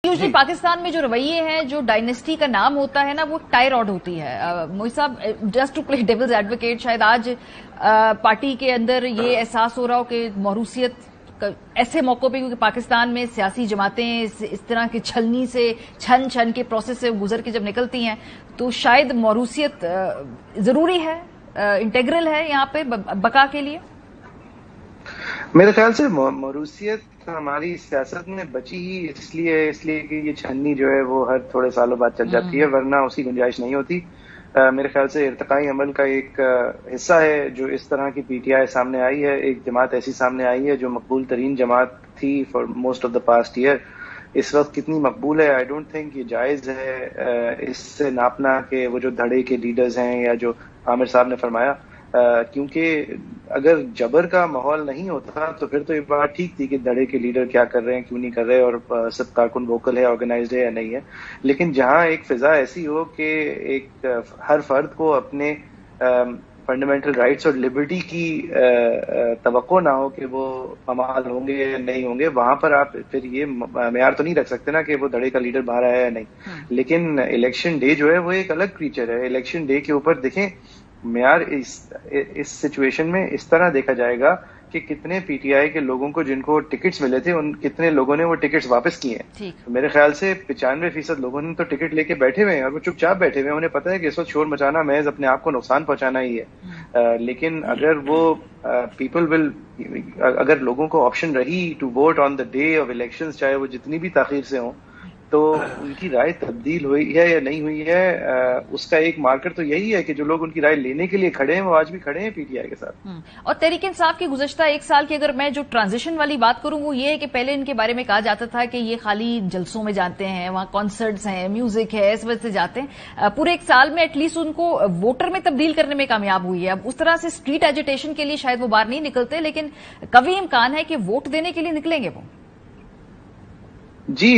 Usually Pakistan में जो रवैये हैं, जो डायनेस्टी का नाम होता है ना, वो टाई रॉड होती है। मोई साहब, just to play devil's advocate, शायद आज पार्टी के अंदर ये एहसास हो रहा हो कि मौरूसियत ऐसे मौकों पे, क्योंकि पाकिस्तान में सियासी जमातें इस तरह की छलनी से, छन के प्रोसेस से गुजर के जब निकलती हैं, तो शायद मौरूसियत जरूरी है, इंटेग्रल है यहाँ पे बका के लिए। मेरे ख्याल से मौरूसियत हमारी सियासत में बची ही इसलिए कि ये छन्नी जो है वो हर थोड़े सालों बाद चल जाती है, वरना उसकी गुंजाइश नहीं होती। मेरे ख्याल से इर्तिकाई अमल का एक हिस्सा है जो इस तरह की पीटीआई सामने आई है। एक जमात ऐसी सामने आई है जो मकबूल तरीन जमात थी for most of the past year. इस वक्त कितनी मकबूल है, आई डोंट थिंक ये जायज है इससे नापना कि वो जो धड़े के लीडर्स हैं, या जो आमिर साहब ने फरमाया, क्योंकि अगर जबर का माहौल नहीं होता तो फिर तो ये बात ठीक थी कि धड़े के लीडर क्या कर रहे हैं, क्यों नहीं कर रहे, और सब कारकुन वोकल है, ऑर्गेनाइज्ड है या नहीं है। लेकिन जहां एक फिजा ऐसी हो कि एक हर फर्द को अपने फंडामेंटल राइट्स और लिबर्टी की तवक्को ना हो कि वो पामाल होंगे या नहीं होंगे, वहां पर आप फिर ये मेयार तो नहीं रख सकते ना कि वो धड़े का लीडर बाहर आया या नहीं। लेकिन इलेक्शन डे जो है वो एक अलग क्रीचर है। इलेक्शन डे के ऊपर देखें, मेयार इस सिचुएशन में इस तरह देखा जाएगा कि कितने पीटीआई के लोगों को जिनको टिकट्स मिले थे, उन कितने लोगों ने वो टिकट्स वापस किए हैं। तो मेरे ख्याल से 95% लोगों ने तो टिकट लेके बैठे हुए हैं और वो चुपचाप बैठे हुए हैं। उन्हें पता है कि इस वक्त शोर मचाना महज अपने आप को नुकसान पहुंचाना ही है। लेकिन अगर वो अगर लोगों को ऑप्शन रही to vote on the day of elections, चाहे वो जितनी भी ताखीर से हों, तो उनकी राय तब्दील हुई है या नहीं हुई है, उसका एक मार्कर तो यही है कि जो लोग उनकी राय लेने के लिए खड़े हैं वो आज भी खड़े हैं पीटीआई के साथ। और तहरीक इंसाफ की गुज़श्ता एक साल की अगर मैं जो ट्रांजिशन वाली बात करूं, वो ये है कि पहले इनके बारे में कहा जाता था कि ये खाली जलसों में जाते हैं, वहां कॉन्सर्ट्स हैं, म्यूजिक है, इस वजह से जाते हैं। पूरे एक साल में एटलीस्ट उनको वोटर में तब्दील करने में कामयाब हुई है। अब उस तरह से स्ट्रीट एजिटेशन के लिए शायद वो बाहर नहीं निकलते, लेकिन कभी इम्कान है कि वोट देने के लिए निकलेंगे वो। जी,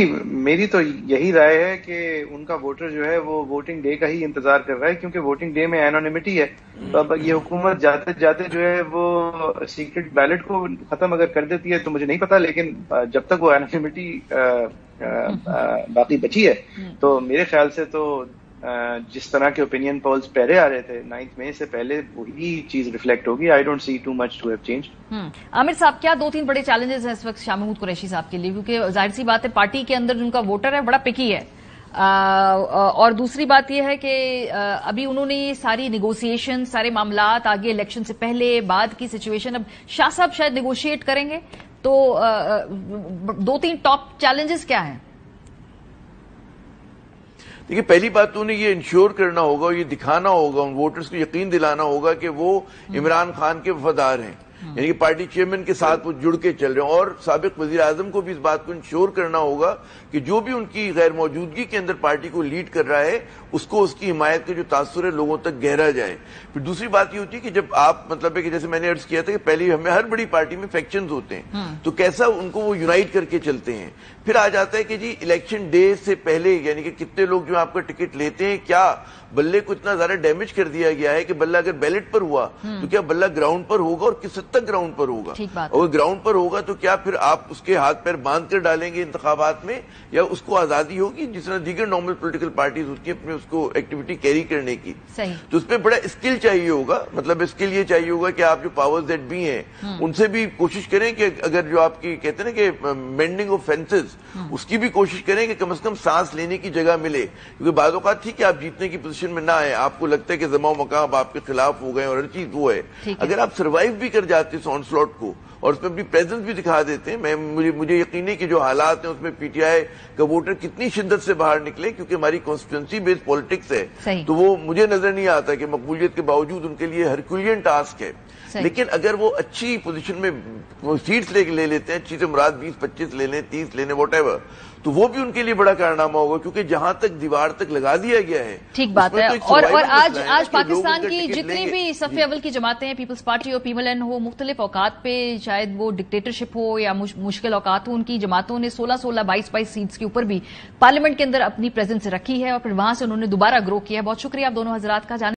मेरी तो यही राय है कि उनका वोटर जो है वो वोटिंग डे का ही इंतजार कर रहा है, क्योंकि वोटिंग डे में एनोनिमिटी है। तो अब ये हुकूमत जाते जाते जो है वो सीक्रेट बैलेट को खत्म अगर कर देती है तो मुझे नहीं पता, लेकिन जब तक वो एनोनिमिटी बाकी बची है, तो मेरे ख्याल से तो जिस तरह के ओपिनियन पोल्स पहले आ रहे थे 9 मई से पहले, वही चीज रिफ्लेक्ट होगी। I don't see too much to have changed. Aamir साहब, क्या 2-3 बड़े चैलेंजेस हैं इस वक्त शाह महमूद कुरैशी साहब के लिए? क्योंकि जाहिर सी बात है पार्टी के अंदर जिनका वोटर है बड़ा पिकी है, और दूसरी बात यह है कि अभी उन्होंने ये सारी निगोसिएशन, सारे मामलात आगे इलेक्शन से पहले बाद की सिचुएशन, अब शाह साहब शायद निगोशिएट करेंगे, तो 2-3 टॉप चैलेंजेस क्या हैं? देखिए, पहली बात तो उन्हें ये इंश्योर करना होगा, ये दिखाना होगा, उन वोटर्स को यकीन दिलाना होगा कि वो इमरान खान के वफादार हैं, यानी कि पार्टी चेयरमैन के साथ वो जुड़ के चल रहे हैं। और साबिक वजीर आजम को भी इस बात को इंश्योर करना होगा कि जो भी उनकी गैर मौजूदगी के अंदर पार्टी को लीड कर रहा है, उसको उसकी हिमायत का जो तासुर है लोगों तक गहरा जाए। फिर दूसरी बात ये होती है कि जब आप, मतलब है कि जैसे मैंने अर्ज किया था कि पहले हमें हर बड़ी पार्टी में फैक्शंस होते हैं, तो कैसा उनको वो यूनाइट करके चलते हैं। फिर आ जाता है कि जी इलेक्शन डे से पहले, यानी कि कितने लोग जो आपका टिकट लेते हैं, क्या बल्ले को इतना ज्यादा डैमेज कर दिया गया है कि बल्ला अगर बैलेट पर हुआ तो क्या बल्ला ग्राउंड पर होगा, और किस हद तक ग्राउंड पर होगा? और ग्राउंड पर होगा तो क्या फिर आप उसके हाथ पैर बांध कर डालेंगे इंतखाबात में, या उसको आजादी होगी जिस तरह दीगर नॉर्मल पॉलिटिकल पार्टीज होती है अपने उसको एक्टिविटी कैरी करने की? तो उसमें बड़ा स्किल चाहिए होगा। मतलब स्किल ये चाहिए होगा कि आप जो पावर्स दैट भी हैं उनसे भी कोशिश करें कि अगर जो आपकी कहते हैं ना कि मेंडिंग ऑफ फेंसेस, उसकी भी कोशिश करें कि कम से कम सांस लेने की जगह मिले। क्योंकि बाद औक़ात ठीक है आप जीतने की पोजीशन में ना आए, आपको लगता है कि जमा मकाम आपके खिलाफ हो गए और हर चीज वो है, अगर आप सर्वाइव भी कर जाते हैं ऑनस्लॉट को और उसमें अपनी प्रेजेंस भी दिखा देते हैं, मुझे यकीन है कि जो हालात हैं उसमें पीटीआई का वोटर कितनी शिद्दत से बाहर निकले, क्योंकि हमारी कॉन्स्टिट्यूंसी बेस्ड पॉलिटिक्स है, तो वो मुझे नजर नहीं आता कि मकबूलियत के बावजूद उनके लिए हरक्यूलियन टास्क है। लेकिन अगर वो अच्छी पोजीशन में सीट्स ले लेते हैं, अच्छी से मुराद 20-25 ले लें, 30 ले लें, वॉटएवर, तो वो भी उनके लिए बड़ा कारनामा होगा, क्योंकि जहां तक दीवार तक लगा दिया गया है। ठीक बात है। और आज पाकिस्तान की जितनी भी सफ़े अव्वल की जमातें हैं, पीपल्स पार्टी हो, पीएमएलएन हो, मुख्तलिफ औकात पे, चाहे वो डिक्टेटरशिप हो या मुश्किल औकात हो, उनकी जमातों ने 16-16, 22-22 सीट्स के ऊपर भी पार्लियामेंट के अंदर अपनी प्रेजेंस रखी है, और फिर वहां से उन्होंने दोबारा ग्रो किया है। बहुत शुक्रिया आप दोनों हजरात का।